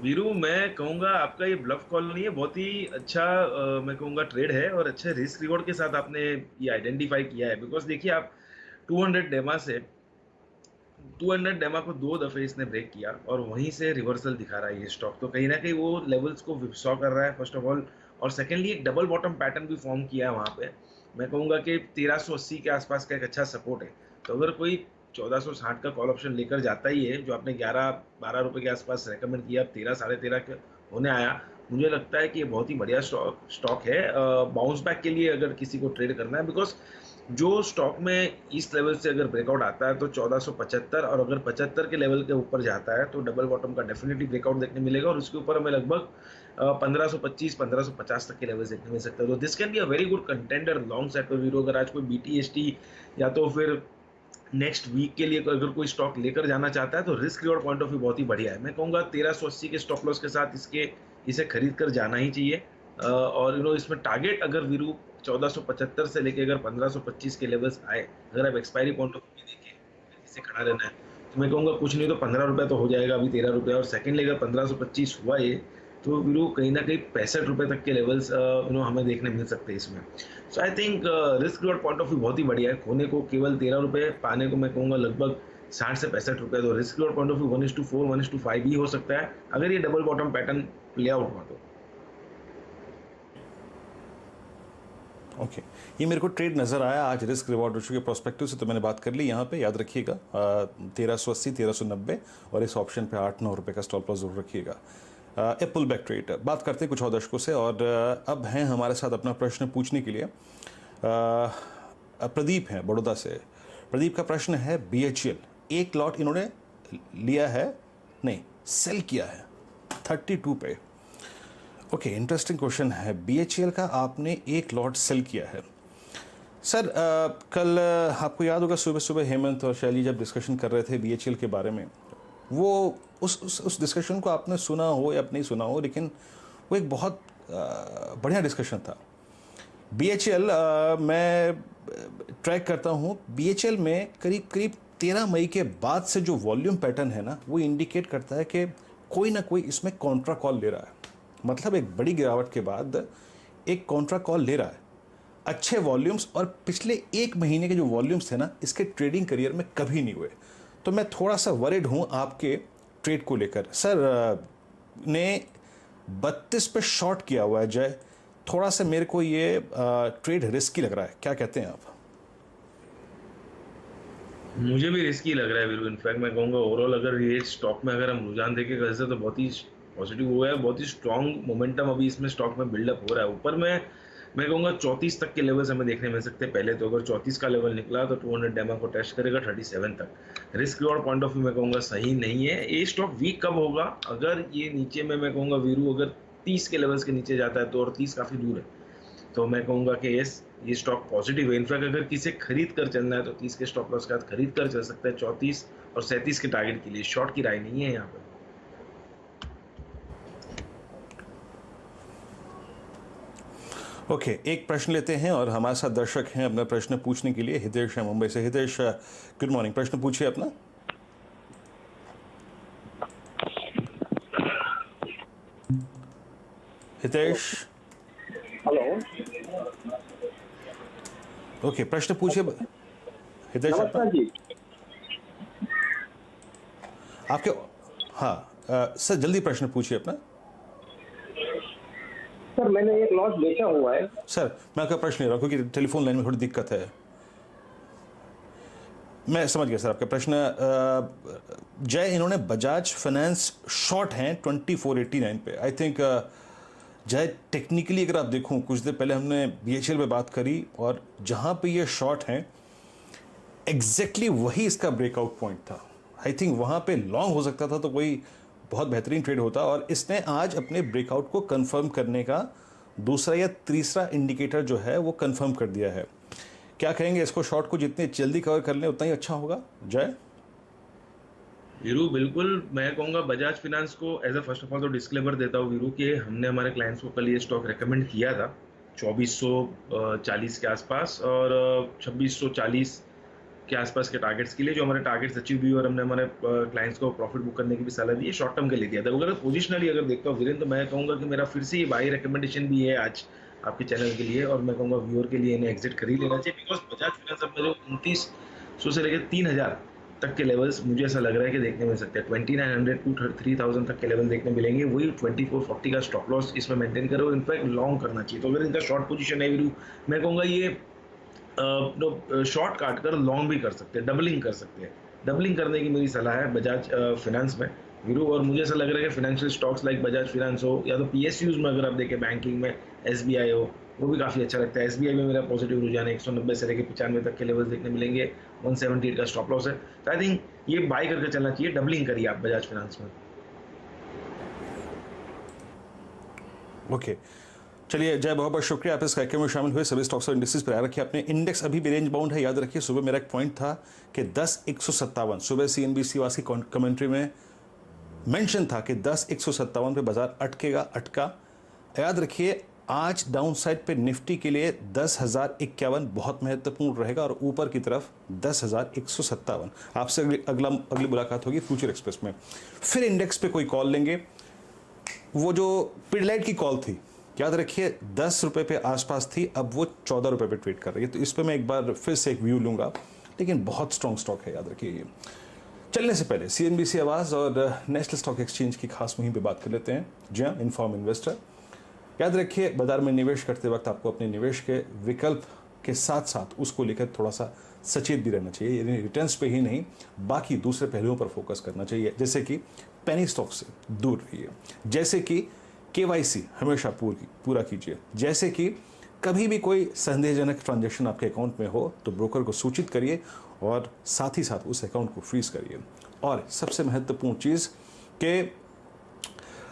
वीरू, मैं कहूंगा आपका ये ब्लफ कॉल नहीं है, बहुत ही अच्छा मैं कहूंगा ट्रेड है, और अच्छे रिस्क रिवॉर्ड के साथ आपने ये आइडेंटिफाई किया है। बिकॉज देखिए, आप 200 डेमा से 200 डेमा को 2 दफे इसने ब्रेक किया और वहीं से रिवर्सल दिखा रहा है ये स्टॉक। तो कहीं ना कहीं वो लेवल्स को विपसॉ कर रहा है फर्स्ट ऑफ ऑल, और सेकेंडली एक डबल बॉटम पैटर्न भी फॉर्म किया है वहां पे। मैं कहूंगा कि 1380 के आसपास का एक अच्छा सपोर्ट है। तो अगर कोई 1460 का कॉल ऑप्शन लेकर जाता ही है, जो आपने 11-12 रुपए के आसपास रेकमेंड किया, अब 13 13.5 के होने आया, मुझे लगता है कि ये बहुत ही बढ़िया स्टॉक स्टॉक है बाउंस बैक के लिए अगर किसी को ट्रेड करना है। बिकॉज जो स्टॉक में इस लेवल से अगर ब्रेकआउट आता है तो 1475, और अगर 75 के लेवल के ऊपर जाता है तो डबल बॉटम का डेफिनेटली ब्रेकआउट देखने मिलेगा, और उसके ऊपर हमें लगभग 1525-1550 तक के लेवल देखने मिल सकता है। तो this can be a very good contender long set पर वीरो। अगर आज कोई बीटीएसटी या तो फिर नेक्स्ट वीक के लिए अगर कोई स्टॉक लेकर जाना चाहता है तो risk reward point of view बहुत ही बढ़िया है। मैं कहूंगा 1380 के स्टॉप लॉस के साथ इसे खरीद कर जाना ही चाहिए। और इसमें टारगेट अगर वीरू 1475 से लेके अगर 1525 के लेवल्स आए, अगर आप एक्सपायरी पॉइंट ऑफ व्यू देखें इसे खड़ा रहना है, तो मैं कहूंगा कुछ नहीं तो 15 रुपये तो हो जाएगा अभी 13 रुपये, और सेकेंडली अगर 1525 हुआ ये, तो वीरू कहीं ना कहीं 65 रुपये तक के लेवल्स हमें देखने मिल सकते हैं इसमें। So I think risk reward point of view बहुत ही बढ़िया है। खोने को केवल 13 रुपये, पाने को मैं कहूंगा लगभग 60 से 65 रुपये। तो risk reward point of view 1:4 1:5 ही हो सकता है अगर ये double bottom pattern play out हुआ तो। ओके, ये मेरे को ट्रेड नज़र आया आज रिस्क रिवॉर्ड रेशियो के प्रोस्पेक्टिव से, तो मैंने बात कर ली यहाँ पे। याद रखिएगा 1380 1390, और इस ऑप्शन पे 8-9 रुपये का स्टॉप लॉस जरूर रखिएगा। पुल बैक ट्रेड बात करते हैं कुछ और दर्शकों से, और अब हैं हमारे साथ अपना प्रश्न पूछने के लिए प्रदीप हैं बड़ौदा से। प्रदीप का प्रश्न है BHEL एक लॉट इन्होंने लिया है, नहीं सेल किया है 32 पे। ओके, इंटरेस्टिंग क्वेश्चन है। BHEL का आपने एक लॉट सेल किया है। सर कल आपको याद होगा सुबह सुबह हेमंत और शैली जब डिस्कशन कर रहे थे BHEL के बारे में, वो उस डिस्कशन को आपने सुना हो या नहीं सुना हो, लेकिन वो एक बहुत बढ़िया डिस्कशन था। BHEL मैं ट्रैक करता हूँ। BHEL में करीब करीब 13 मई के बाद से जो वॉल्यूम पैटर्न है ना, वो इंडिकेट करता है कि कोई ना कोई इसमें कॉन्ट्रा कॉल ले रहा है। मतलब एक बड़ी गिरावट के बाद एक कॉन्ट्रा कॉल ले रहा है, अच्छे वॉल्यूम्स, और पिछले एक महीने के जो वॉल्यूम्स थे ना, इसके ट्रेडिंग करियर में कभी नहीं हुए। तो मैं थोड़ा सा वरिड हूँ आपके ट्रेड को लेकर। सर ने 32 पे शॉर्ट किया हुआ है जय, थोड़ा सा मेरे को ये ट्रेड रिस्की लग रहा है, क्या कहते हैं आप? मुझे भी रिस्की लग रहा है वीरू। इनफैक्ट मैं कहूंगा ओवरऑल अगर ये स्टॉक में अगर हम रुझान देखें वैसे तो बहुत ही पॉजिटिव हुआ है, बहुत ही स्ट्रॉन्ग मोमेंटम अभी इसमें स्टॉक में बिल्डअप हो रहा है। ऊपर में मैं कहूंगा 34 तक के लेवल्स हमें देखने मिल सकते हैं। पहले तो अगर 34 का लेवल निकला तो 200 डेमा को टेस्ट करेगा 37 तक। Risk reward point of view मैं कहूंगा सही नहीं है। ये स्टॉक वीक कब होगा? अगर ये नीचे में मैं कहूंगा वीरू अगर 30 के लेवल्स के नीचे जाता है तो, और 30 काफी दूर है, तो मैं कहूंगा कि यस, ये स्टॉक पॉजिटिव है। इनफैक्ट अगर किसे खरीद कर चलना है तो 30 के स्टॉप लॉस के साथ खरीद कर चल सकता है 34 और 37 के टारगेट के लिए। शॉर्ट की राय नहीं है यहाँ पर। ओके, एक प्रश्न लेते हैं, और हमारे साथ दर्शक हैं अपना प्रश्न पूछने के लिए। हितेश है मुंबई से। हितेश गुड मॉर्निंग, प्रश्न पूछिए अपना। हितेश, हेलो। ओके प्रश्न पूछिए हितेश अपना। नमस्कार जी। आपके, हाँ सर जल्दी प्रश्न पूछिए अपना। सर मैंने एक लॉट बेचा हुआ है। सर मैं आपका प्रश्न ले रहा हूँ क्योंकि टेलीफोन लाइन में थोड़ी दिक्कत है। मैं समझ गया सर आपका प्रश्न। जय, इन्होंने बजाज फाइनेंस शॉर्ट हैं 2489 पे। आई थिंक जय टेक्निकली अगर आप देखूं, कुछ देर पहले हमने BHEL पे बात करी, और जहां पे ये शॉर्ट हैं एग्जैक्टली वही इसका ब्रेकआउट पॉइंट था। आई थिंक वहां पे लॉन्ग हो सकता था तो कोई बहुत बेहतरीन ट्रेड होता, और इसने आज अपने ब्रेकआउट को कंफर्म करने का दूसरा या तीसरा इंडिकेटर जो है वो कंफर्म कर दिया है। क्या कहेंगे, इसको शॉर्ट को जितने जल्दी कवर कर लें उतना ही अच्छा होगा जय? वीरू बिल्कुल, मैं कहूंगा बजाज फाइनेंस को as a first of all तो डिस्क्लेमर देता हूँ वीरू कि हमने हमारे क्लाइंट्स को कल ये स्टॉक रेकमेंड किया था 2440 के आसपास, और 2640 के आसपास के टारगेट्स के लिए, जो हमारे टारगेट्स अचीव भी हुए और हमने हमारे क्लाइंट्स को प्रॉफिट बुक करने की भी सलाह दी है, शॉर्ट टर्म के लिए दिया था। अगर पोजिशनली अगर देखता हूँ वीरेंद्र, तो मैं कहूँगा कि मेरा फिर से ये बाई रिकमेंडेशन भी है आज आपके चैनल के लिए, और मैं कहूँगा व्यूअर के लिए इन्हें एग्जिट कर ही लेना चाहिए, बिकॉज बजाज फाइनेंस अब मेरे 2900 से लेकर 3000 तक के लेवल्स मुझे ऐसा लग रहा है कि देखने मिल सकते हैं। 2900 टू 3000 तक के लेवल देखने मिलेंगे। वही 2440 का स्टॉप लॉस इसमें मेंटेन करो, और इनफैक्ट लॉन्ग करना चाहिए। तो अगर इनका शॉर्ट पोजीशन है वीरू, मैं कहूँगा ये शॉर्ट काट कर लॉन्ग भी कर सकते हैं, डबलिंग कर सकते हैं। डबलिंग करने की मेरी सलाह है बजाज फाइनेंस में वीरू। और मुझे ऐसा लग रहा है कि financial stocks like Bajaj finance हो, या तो पीएसयूज में अगर आप देखें बैंकिंग में एसबीआई हो, वो भी काफ़ी अच्छा लगता है। एसबीआई में मेरा पॉजिटिव रुझान है, 190 से लेकर 95 तक के लेवल्स देखने मिलेंगे। 178 का स्टॉप लॉस है। तो आई थिंक ये बाय करके चलना चाहिए। डबलिंग करिए आप बजाज फाइनेंस में। ओके चलिए जय, बहुत बहुत शुक्रिया आप इस कार्यक्रम में शामिल हुए। सभी स्टॉक्स और इंडस्ट्रीज पर याद रखिए अपने। इंडेक्स अभी भी रेंज बाउंड है, याद रखिए। सुबह मेरा एक पॉइंट था कि 10,157, सुबह सीएनबीसी वासी कमेंट्री में मेंशन था कि 10,157 पे बाजार अटका। याद रखिए आज डाउन साइड पे निफ्टी के लिए 10,051 बहुत महत्वपूर्ण रहेगा, और ऊपर की तरफ 10,157। आपसे अगली मुलाकात होगी फ्यूचर एक्सप्रेस में। फिर इंडेक्स पे कोई कॉल लेंगे। वो जो पिडलाइट की कॉल थी, याद रखिए 10 रुपए पे आसपास थी, अब वो 14 रुपए पे ट्रेड कर रही है। तो इस पे मैं एक बार फिर से एक व्यू लूंगा, लेकिन बहुत स्ट्रॉन्ग स्टॉक है, याद रखिए ये। चलने से पहले सीएनबीसी आवाज और नेशनल स्टॉक एक्सचेंज की खास मुहिम पे बात कर लेते हैं। जी हाँ, इन्फॉर्म इन्वेस्टर। याद रखिए बाजार में निवेश करते वक्त आपको अपने निवेश के विकल्प के साथ साथ उसको लेकर थोड़ा सा सचेत भी रहना चाहिए। यानी रिटर्न्स पे ही नहीं, बाकी दूसरे पहलुओं पर फोकस करना चाहिए, जैसे कि पेनी स्टॉक से दूर रहिए, जैसे कि केवाईसी हमेशा पूरा कीजिए, जैसे कि कभी भी कोई संदेहजनक ट्रांजैक्शन आपके अकाउंट में हो तो ब्रोकर को सूचित करिए, और साथ ही साथ उस अकाउंट को फ्रीज करिए। और सबसे महत्वपूर्ण चीज़ कि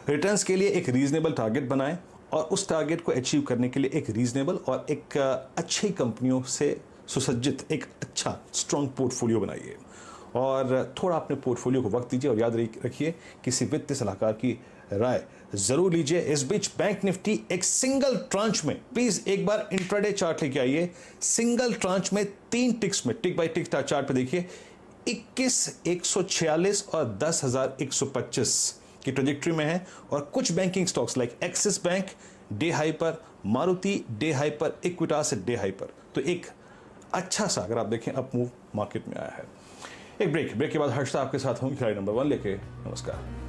रिटर्न्स के लिए एक रीजनेबल टारगेट बनाएं, और उस टारगेट को अचीव करने के लिए एक रीजनेबल और एक अच्छी कंपनियों से सुसज्जित एक अच्छा स्ट्रॉन्ग पोर्टफोलियो बनाइए, और थोड़ा अपने पोर्टफोलियो को वक्त दीजिए। और याद रखिए किसी वित्तीय सलाहकार की राय जरूर लीजिए। इस बीच बैंक निफ्टी एक सिंगल ट्रांच में, प्लीज एक बार इंट्राडे चार्ट लेके आइए, सिंगल ट्रांच में 3 टिक्स में, टिक बाय टिक चार्ट पे देखिए 21,146 और 10,125 की ट्रेजेक्टरी में है। और कुछ banking stocks like axis bank day high पर, मारुति डे हाई पर, इक्विटास डे हाई पर। तो एक अच्छा सा अगर आप देखें अप मूव मार्केट में आया है। एक ब्रेक के बाद हर्षदा आपके साथ हूँ खिलाड़ी नंबर 1 लेके। नमस्कार।